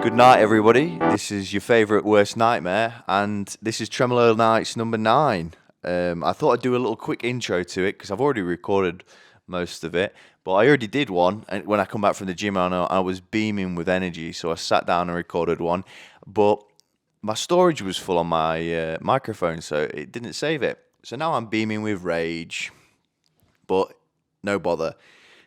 Good night, everybody. This is your favourite worst nightmare, and this is Tremelo Nights number 9. I thought I'd do a little quick intro to it because I've already recorded most of it, but I already did one. And when I come back from the gym, I was beaming with energy, so I sat down and recorded one. But my storage was full on my microphone, so it didn't save it. So now I'm beaming with rage, but no bother.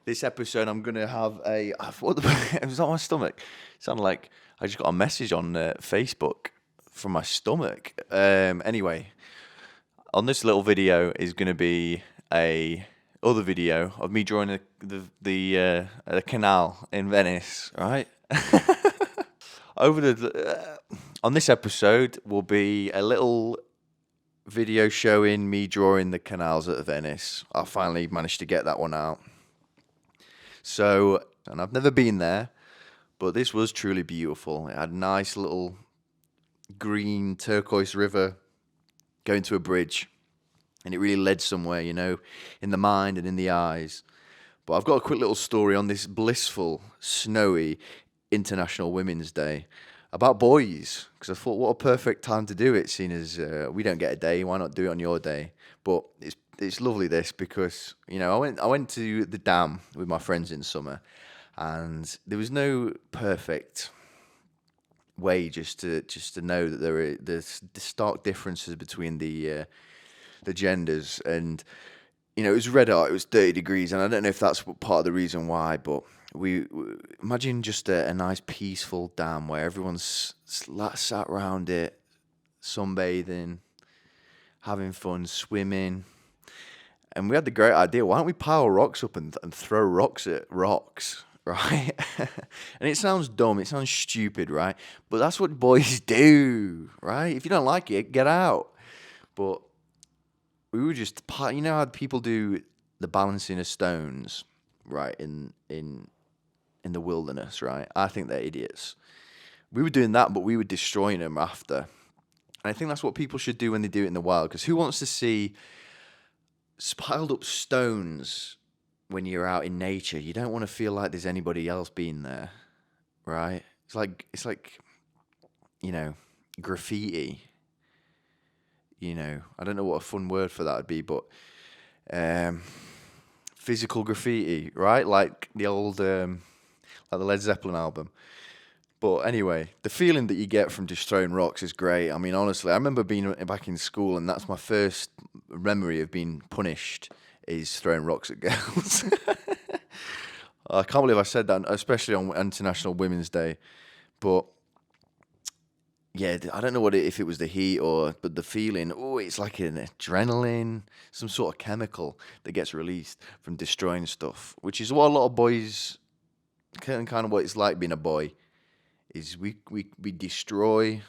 This episode, I'm gonna have a what the, it was on my stomach. It sounded like I just got a message on Facebook from my stomach. Anyway, on this little video is gonna be a other video of me drawing the canal in Venice, right? On this episode will be a little video showing me drawing the canals at Venice. I finally managed to get that one out. So, and I've never been there, but this was truly beautiful. It had a nice little green turquoise river going to a bridge, and it really led somewhere, you know, in the mind and in the eyes. But I've got a quick little story on this blissful, snowy International Women's Day about boys, because I thought, what a perfect time to do it, seeing as we don't get a day. Why not do it on your day? But it's lovely this because, you know, I went to the dam with my friends in summer, and there was no perfect way just to know that there's stark differences between the genders. And you know, it was red hot, it was 30 degrees, and I don't know if that's part of the reason why, but we imagine just a nice peaceful dam where everyone's sat around it, sunbathing, having fun, swimming. And we had the great idea, why don't we pile rocks up and throw rocks at rocks, right? And it sounds dumb, it sounds stupid, right? But that's what boys do, right? If you don't like it, get out. But we were just, you know how people do the balancing of stones, right, in the wilderness, right? I think they're idiots. We were doing that, but we were destroying them after. And I think that's what people should do when they do it in the wild, because who wants to see piled up stones when you're out in nature? You don't want to feel like there's anybody else being there, right? It's like you know, graffiti. You know, I don't know what a fun word for that would be, but physical graffiti, right? Like the old like the Led Zeppelin album. But anyway, the feeling that you get from just throwing rocks is great. I mean, honestly, I remember being back in school, and that's my first memory of being punished, is throwing rocks at girls. I can't believe I said that, especially on International Women's Day. But yeah, I don't know if it was the heat but the feeling. Oh, it's like an adrenaline, some sort of chemical that gets released from destroying stuff, which is what a lot of boys, kind of what it's like being a boy. Is we destroy,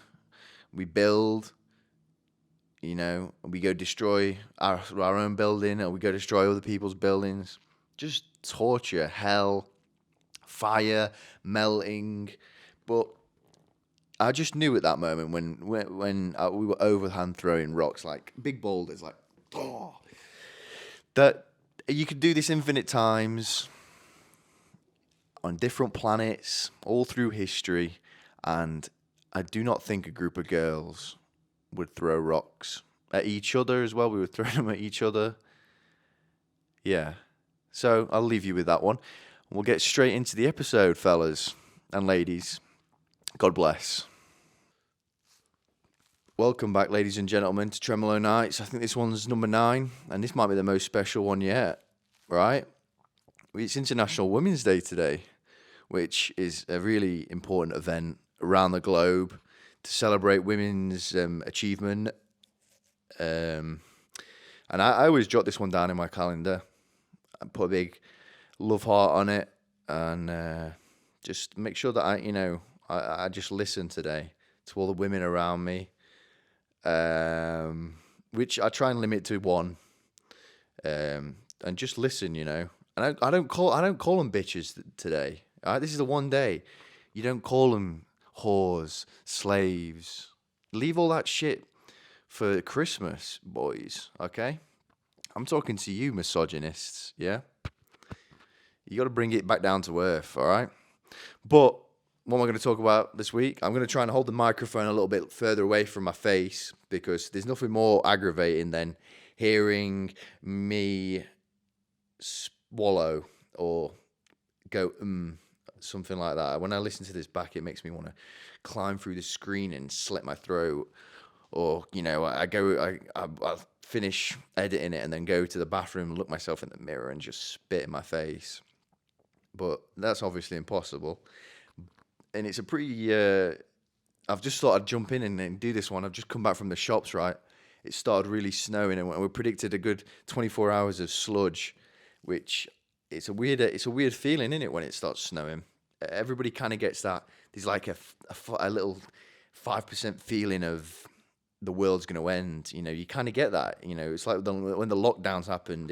we build, you know, we go destroy our own building, or we go destroy other people's buildings. Just torture, hell, fire, melting. But I just knew at that moment when we were overhand throwing rocks, like big boulders, like, oh, that you could do this infinite times on different planets, all through history, and I do not think a group of girls would throw rocks at each other as well. We would throw them at each other. Yeah. So I'll leave you with that one. We'll get straight into the episode, fellas and ladies. God bless. Welcome back, ladies and gentlemen, to Tremelo Nights. I think this one's number 9, and this might be the most special one yet, right? It's International Women's Day today, which is a really important event around the globe to celebrate women's achievement. And I always jot this one down in my calendar and put a big love heart on it, and just make sure that I just listen today to all the women around me, which I try and limit to one, and just listen, you know. And I don't call them bitches today. All right? This is the one day you don't call them whores, slaves. Leave all that shit for Christmas, boys. Okay, I'm talking to you, misogynists. Yeah, you got to bring it back down to earth. All right, but what am I going to talk about this week? I'm going to try and hold the microphone a little bit further away from my face because there's nothing more aggravating than hearing me swallow or go something like that. When I listen to this back, it makes me want to climb through the screen and slit my throat. Or, I finish editing it and then go to the bathroom, look myself in the mirror and just spit in my face. But that's obviously impossible. And it's a pretty, I've just thought I'd jump in and do this one. I've just come back from the shops, right? It started really snowing and we predicted a good 24 hours of sludge, which it's a weird feeling, isn't it, when it starts snowing? Everybody kind of gets that. There's like a little 5% feeling of the world's going to end. You kind of get that. It's like when the lockdowns happened,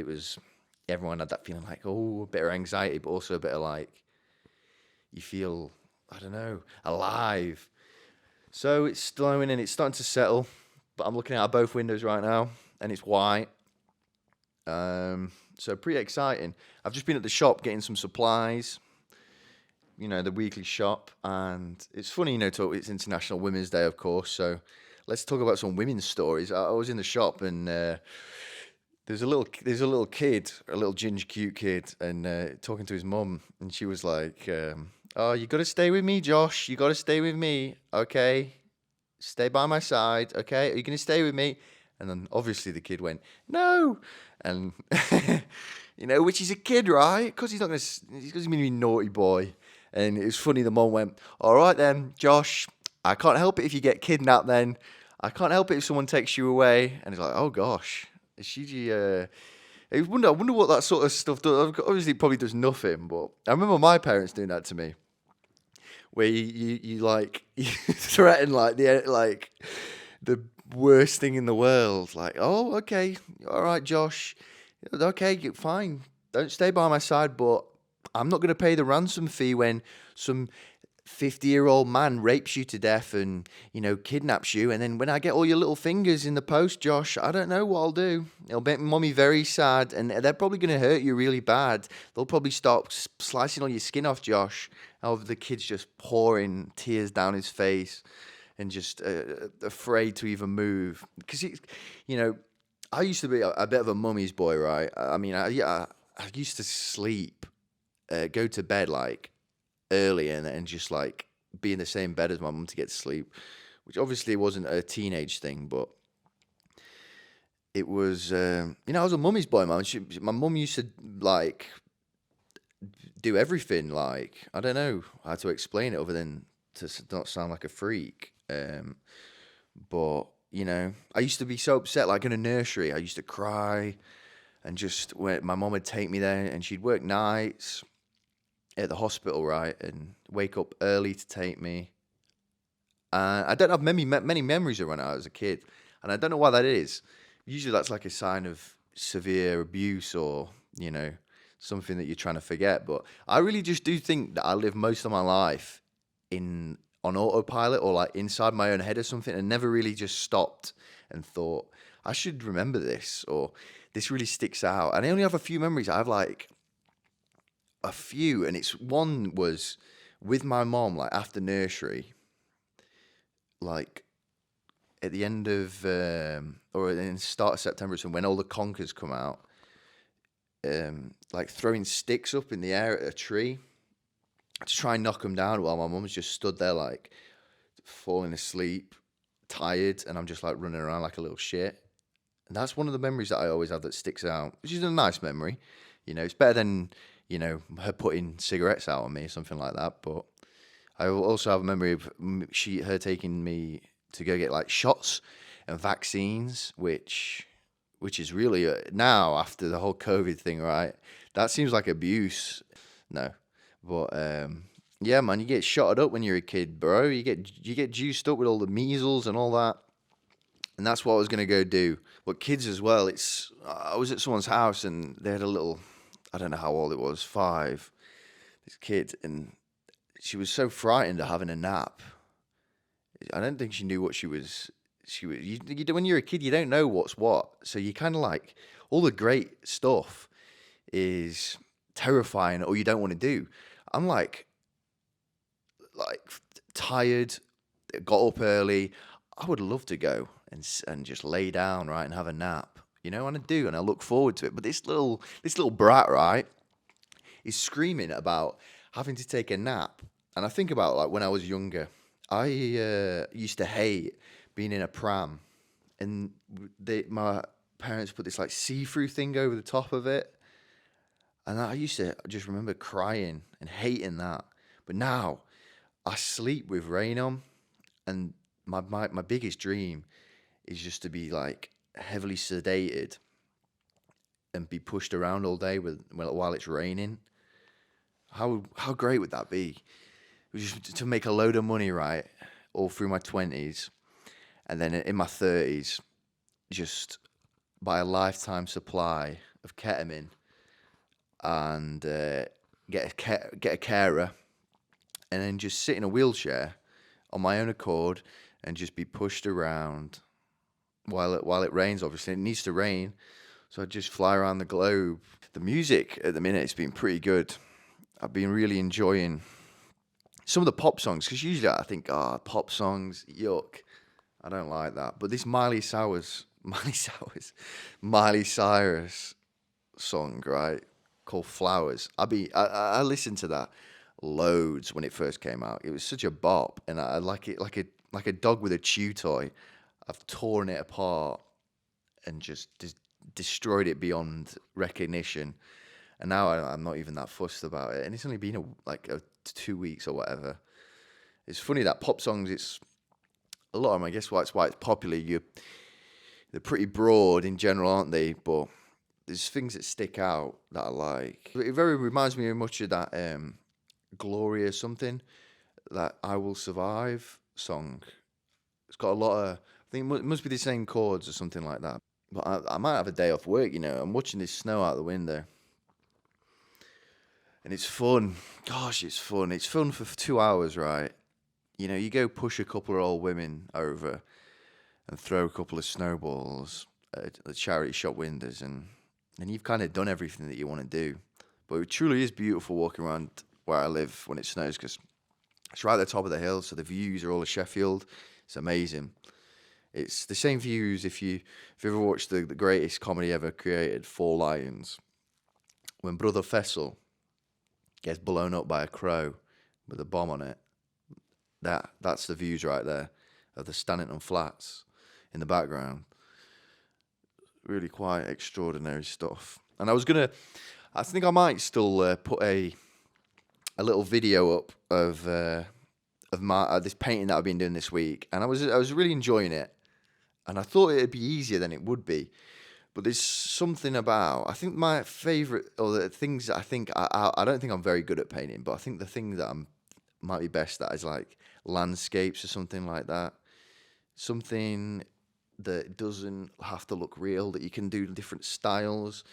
everyone had that feeling like, oh, a bit of anxiety, but also a bit of like, you feel, I don't know, alive. So it's snowing and it's starting to settle, but I'm looking out of both windows right now and it's white. So pretty exciting. I've just been at the shop getting some supplies, the weekly shop, and it's funny, it's International Women's Day, of course, so let's talk about some women's stories. I was in the shop and there's a little kid, a little ginger cute kid, and talking to his mum, and she was like, "Oh, you got to stay with me, Josh. You got to stay with me, okay? Stay by my side, okay? Are you going to stay with me?" And then obviously the kid went, "No," and which is a kid, right? Because he's going to be a naughty boy. And it was funny. The mum went, "All right then, Josh. I can't help it if you get kidnapped. Then I can't help it if someone takes you away." And he's like, "Oh gosh, is she?" I wonder what that sort of stuff does. Obviously, it probably does nothing. But I remember my parents doing that to me, where you like you threaten the worst thing in the world. Like, "Oh, okay, all right, Josh. Okay, fine. Don't stay by my side, but I'm not going to pay the ransom fee when some 50-year-old man rapes you to death and, kidnaps you. And then when I get all your little fingers in the post, Josh, I don't know what I'll do. It'll make mommy very sad and they're probably going to hurt you really bad. They'll probably start slicing all your skin off, Josh." However, the kid's just pouring tears down his face and just afraid to even move. Because, I used to be a bit of a mummy's boy, right? I mean, I used to sleep, go to bed like early and just like be in the same bed as my mum to get to sleep, which obviously wasn't a teenage thing, but it was, I was a mummy's boy, man. My mum used to like do everything. Like, I don't know how to explain it other than to not sound like a freak. But, I used to be so upset, like in a nursery, I used to cry and just when my mum would take me there and she'd work nights at the hospital, right, and wake up early to take me. I don't have many memories of when I was a kid, and I don't know why that is. Usually that's like a sign of severe abuse or, something that you're trying to forget. But I really just do think that I lived most of my life on autopilot or like inside my own head or something and never really just stopped and thought, I should remember this or this really sticks out. And I only have a few memories. I have like a few, and one was with my mom, like after nursery, like at the end of or in the start of September, so when all the conkers come out, like throwing sticks up in the air at a tree to try and knock them down while my mum's just stood there like falling asleep, tired, and I'm just like running around like a little shit. And that's one of the memories that I always have that sticks out, which is a nice memory. It's better than, her putting cigarettes out on me or something like that. But I also have a memory of her taking me to go get like shots and vaccines, which is really now after the whole COVID thing, right? That seems like abuse. No, but yeah, man, you get shotted up when you're a kid, bro. You get juiced up with all the measles and all that. And that's what I was gonna go do. But kids as well. I was at someone's house and they had a little, I don't know how old it was, 5. This kid, and she was so frightened of having a nap. I don't think she knew what she was. When you're a kid, you don't know what's what. So you kind of like all the great stuff is terrifying or you don't want to do. I'm like like tired, got up early, I would love to go and just lay down, right, and have a nap. You know, and I do, and I look forward to it. But this little brat, right, is screaming about having to take a nap. And I think about like when I was younger, I used to hate being in a pram, and my parents put this like see-through thing over the top of it, and I used to just remember crying and hating that. But now I sleep with rain on, and my biggest dream is just to be like heavily sedated and be pushed around all day while it's raining. How great would that be? Just to make a load of money, right, all through my 20s, and then in my 30s, just buy a lifetime supply of ketamine and get a carer, and then just sit in a wheelchair on my own accord and just be pushed around while it rains. Obviously, it needs to rain, so I just fly around the globe. The music at the minute has been pretty good. I've been really enjoying some of the pop songs, because usually I think, pop songs, yuck, I don't like that. But this Miley Cyrus song, right, called Flowers. I listened to that loads when it first came out. It was such a bop, and I like it like a dog with a chew toy. I've torn it apart and just destroyed it beyond recognition. And now I'm not even that fussed about it. And it's only been like 2 weeks or whatever. It's funny that pop songs, it's a lot of them, I guess why it's popular. They're pretty broad in general, aren't they? But there's things that stick out that I like. It very reminds me much of that Gloria something, that I Will Survive song. It's got a lot of, I think it must be the same chords or something like that. But I might have a day off work, you know. I'm watching this snow out the window. And it's fun. Gosh, it's fun. It's fun for 2 hours, right? You know, you go push a couple of old women over and throw a couple of snowballs at the charity shop windows, and you've kind of done everything that you want to do. But it truly is beautiful walking around where I live when it snows, because it's right at the top of the hill, so the views are all of Sheffield. It's amazing. It's the same views if you ever watched the greatest comedy ever created, Four Lions, when Brother Fessel gets blown up by a crow with a bomb on it. That's the views right there of the Stannington Flats in the background. Really quite extraordinary stuff. And I think I might still put a little video up of my this painting that I've been doing this week, and I was really enjoying it, and I thought it'd be easier than it would be. But there's something about, I think my favorite, or the things that I think, I don't think I'm very good at painting, but I think the thing that might be best at is like landscapes or something like that. Something that doesn't have to look real, that you can do different styles.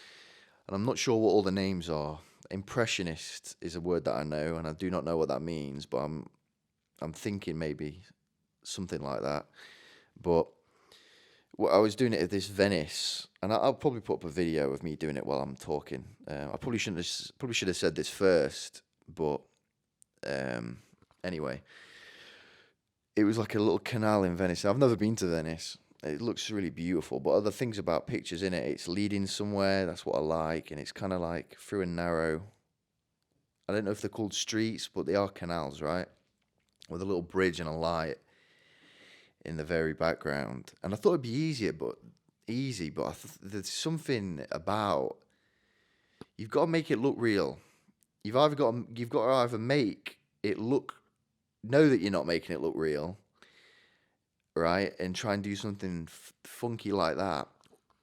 And I'm not sure what all the names are. Impressionist is a word that I know, and I do not know what that means, but I'm thinking maybe something like that. But I was doing it at this Venice, and I'll probably put up a video of me doing it while I'm talking. I probably should have said this first, but anyway, it was like a little canal in Venice. I've never been to Venice. It looks really beautiful, but other things about pictures in it, it's leading somewhere. That's what I like, and it's kind of like through a narrow. I don't know if they're called streets, but they are canals, right? With a little bridge and a light in the very background. And I thought it'd be easy, but there's something about, you've got to make it look real. You've got to either make it know that you're not making it look real, right, and try and do something funky like that.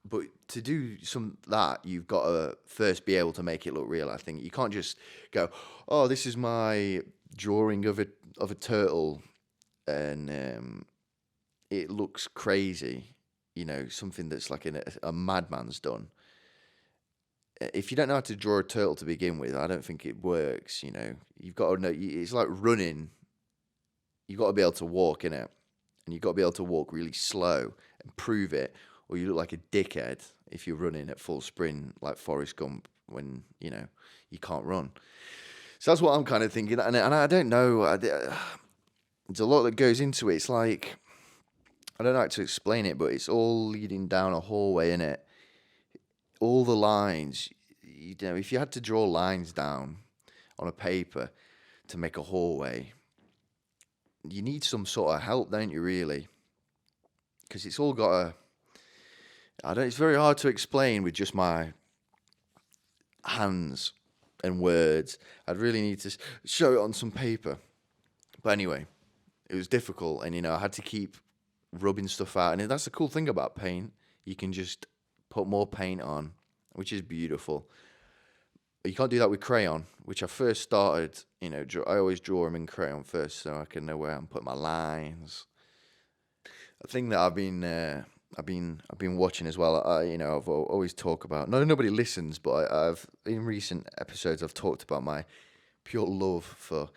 But to do that, you've got to first be able to make it look real. I think you can't just go, "Oh, this is my drawing of a turtle," and it looks crazy. You know, something that's like a madman's done. If you don't know how to draw a turtle to begin with, I don't think it works. You know, you've got to know. It's like running. You've got to be able to walk in it, and you've got to be able to walk really slow and prove it, or you look like a dickhead if you're running at full sprint like Forrest Gump when, you know, you can't run. So that's what I'm kind of thinking, and I don't know. There's a lot that goes into it. It's like, I don't know how to explain it, but it's all leading down a hallway, innit? All the lines, you know, if you had to draw lines down on a paper to make a hallway, you need some sort of help, don't you, really? Because it's all got a, it's very hard to explain with just my hands and words. I'd really need to show it on some paper. But anyway, it was difficult, and, you know, I had to keep rubbing stuff out. And that's the cool thing about paint. You can just put more paint on, which is beautiful. You can't do that with crayon, which I first started, you know, I always draw them in crayon first so I can know where I'm putting my lines. A thing that I've been watching as well. You know, I've always talk about. Nobody listens, but I've in recent episodes I've talked about my pure love for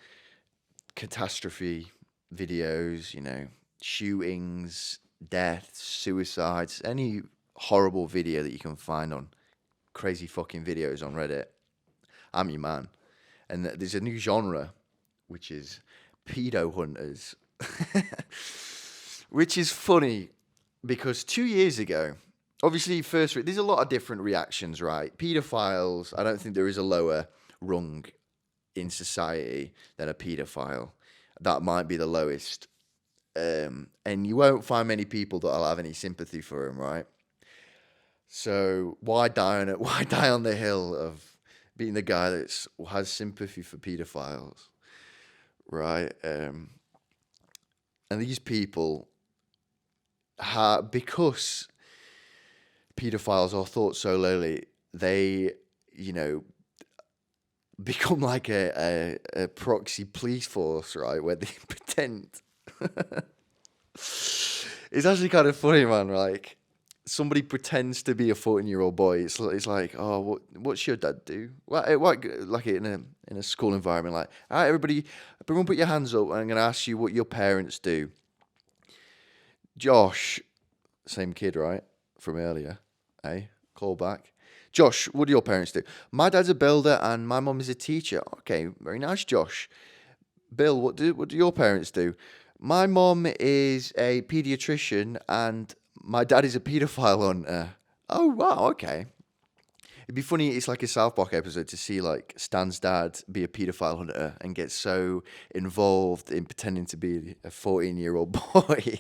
catastrophe videos. You know, shootings, deaths, suicides, any horrible video that you can find on crazy fucking videos on Reddit. I'm your man. And there's a new genre, which is pedo hunters, which is funny because 2 years ago, obviously, there's a lot of different reactions, right? Pedophiles, I don't think there is a lower rung in society than a pedophile. That might be the lowest. And you won't find many people that'll have any sympathy for him, right? So why die on it? Why die on the hill of being the guy that has sympathy for pedophiles, right? And these people, because pedophiles are thought so lowly, they, you know, become like a proxy police force, right? Where they pretend. It's actually kind of funny, man. Like, somebody pretends to be a 14-year-old boy. It's like, oh, what's your dad do? What like in a school environment, like, all right, everyone put your hands up. I'm gonna ask you what your parents do. Josh, same kid, right, from earlier, hey, call back. Josh, what do your parents do? My dad's a builder and my mum is a teacher. Okay, very nice, Josh. Bill, what do your parents do? My mum is a pediatrician and my dad is a paedophile hunter. Oh, wow, okay. It'd be funny, it's like a South Park episode to see, like, Stan's dad be a paedophile hunter and get so involved in pretending to be a 14-year-old boy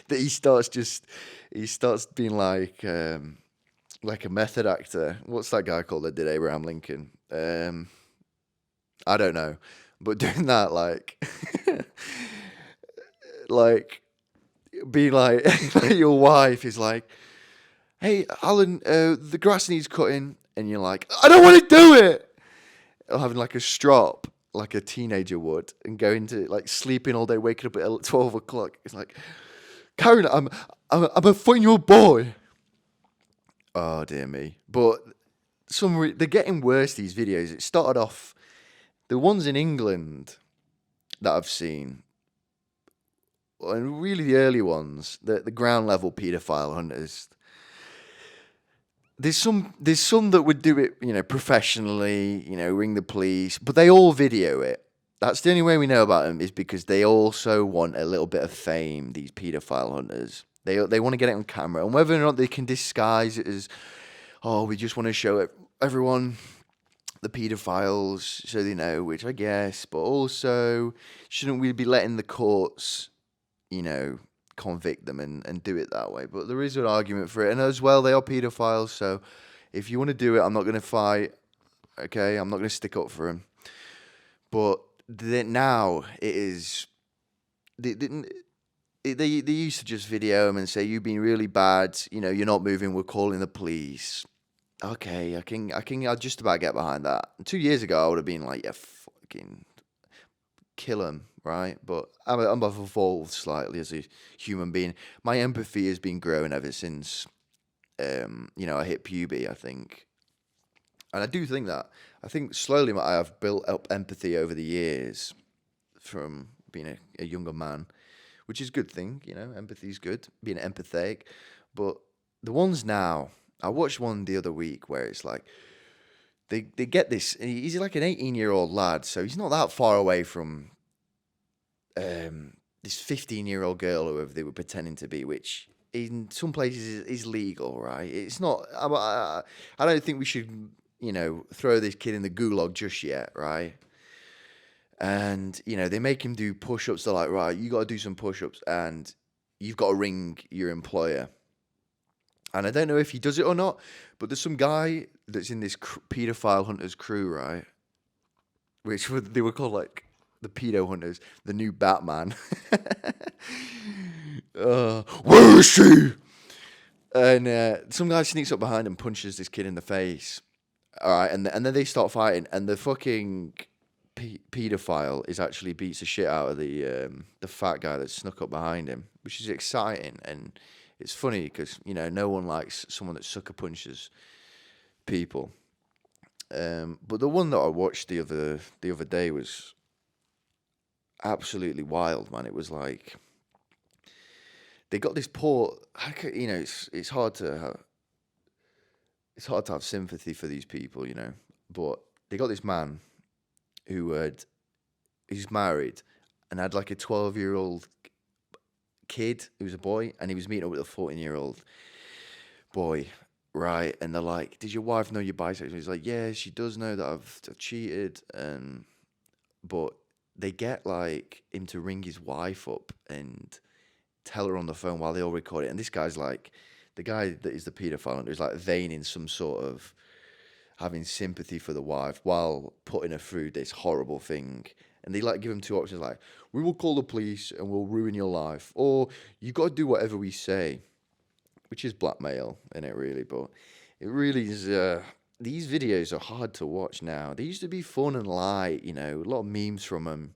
that he starts being like a method actor. What's that guy called that did Abraham Lincoln? I don't know. But doing that, like, like, being like, your wife is like, hey, Alan, the grass needs cutting. And you're like, I don't want to do it. Or having like a strop, like a teenager would, and going to like sleeping all day, waking up at 12 o'clock. It's like, Karen, I'm a 14-year-old boy. Oh, dear me. But they're getting worse, these videos. It started off, the ones in England that I've seen, and really the early ones, the ground level paedophile hunters. There's some that would do it, you know, professionally, you know, ring the police, but they all video it. That's the only way we know about them, is because they also want a little bit of fame, these paedophile hunters. They want to get it on camera, and whether or not they can disguise it as, oh, we just want to show everyone the paedophiles so they know, which I guess, but also, shouldn't we be letting the courts, you know, convict them and do it that way? But there is an argument for it, and as well, they are paedophiles, so if you want to do it, I'm not going to fight, okay? I'm not going to stick up for them. But now it is, they used to just video them and say, you've been really bad, you know, you're not moving, we're calling the police. Okay, I'll just about get behind that. 2 years ago, I would have been like, yeah, fucking kill him, right? But I've evolved slightly as a human being. My empathy has been growing ever since, you know, I hit puberty, I think. And I do think that. I think slowly I have built up empathy over the years from being a younger man, which is a good thing, you know, empathy is good, being empathetic. But the ones now, I watched one the other week where it's like, they get this. He's like an 18-year-old lad, so he's not that far away from this 15-year-old girl, whoever they were pretending to be, which in some places is legal, right? It's not. I don't think we should, throw this kid in the gulag just yet, right? And they make him do push-ups. They're like, right, you got to do some push-ups, and you've got to ring your employer. And I don't know if he does it or not, but there's some guy that's in this pedophile hunters crew, right? They were called like the pedo hunters, the new Batman. Where is she? And some guy sneaks up behind and punches this kid in the face. All right, and then they start fighting, and the fucking pedophile actually beats the shit out of the fat guy that snuck up behind him, which is exciting. And it's funny because no one likes someone that sucker punches people. But the one that I watched the other day was absolutely wild, man. It was like they got this poor, it's hard to have sympathy for these people, but they got this man who's married and had like a 12-year-old kid who was a boy, and he was meeting up with a 14-year-old boy, right? And they're like, "Did your wife know you're bisexual?" He's like, "Yeah, she does know that I've cheated." But they get like him to ring his wife up and tell her on the phone while they all record it. And this guy's like, the guy that is the paedophile is like feigning some sort of having sympathy for the wife while putting her through this horrible thing. And they like give him two options, like, we will call the police and we'll ruin your life, or you got to do whatever we say, which is blackmail, isn't it, really? But it really is. These videos are hard to watch now. They used to be fun and light, a lot of memes from them.